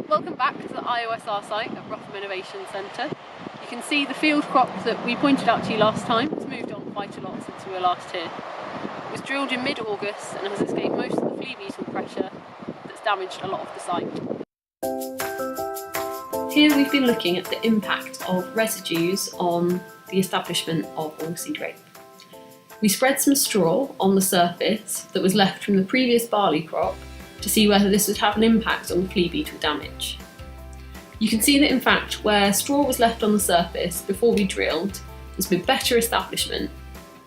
Welcome back to the iOSR site at Rougham Innovation Centre. You can see the field crop that we pointed out to you last time has moved on quite a lot since we were last here. It was drilled in mid-August and has escaped most of the flea beetle pressure that's damaged a lot of the site. Here we've been looking at the impact of residues on the establishment of oilseed rape. We spread some straw on the surface that was left from the previous barley crop to see whether this would have an impact on the flea beetle damage. You can see that in fact where straw was left on the surface before we drilled, there's been better establishment.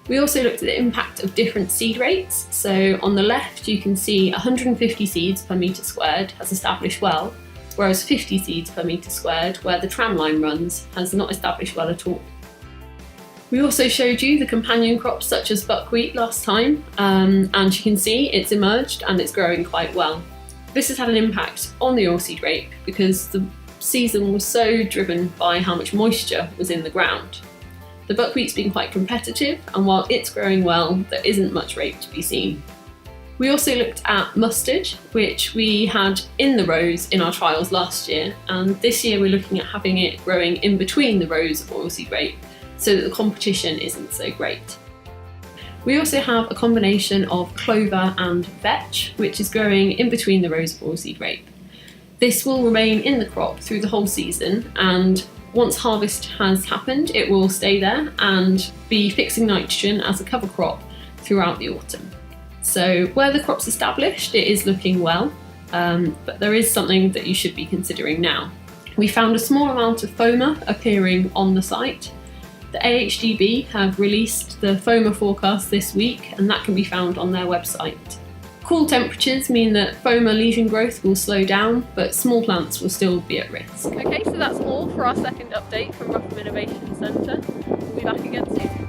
We also looked at the impact of different seed rates, so on the left you can see 150 seeds per metre squared has established well, whereas 50 seeds per metre squared where the tram line runs has not established well at all. We also showed you the companion crops such as buckwheat last time, and you can see it's emerged and it's growing quite well. This has had an impact on the oilseed rape because the season was so driven by how much moisture was in the ground. The buckwheat's been quite competitive, and while it's growing well, there isn't much rape to be seen. We also looked at mustard, which we had in the rows in our trials last year, and this year we're looking at having it growing in between the rows of oilseed rape, so that the competition isn't so great. We also have a combination of clover and vetch, which is growing in between the rows of oilseed rape. This will remain in the crop through the whole season, and once harvest has happened, it will stay there and be fixing nitrogen as a cover crop throughout the autumn. So where the crop's established, it is looking well, but there is something that you should be considering now. We found a small amount of Phoma appearing on the site. The AHDB have released the Phoma forecast this week, and that can be found on their website. Cool temperatures mean that Phoma lesion growth will slow down, but small plants will still be at risk. Okay, so that's all for our second update from Rougham Innovation Centre. We'll be back again soon.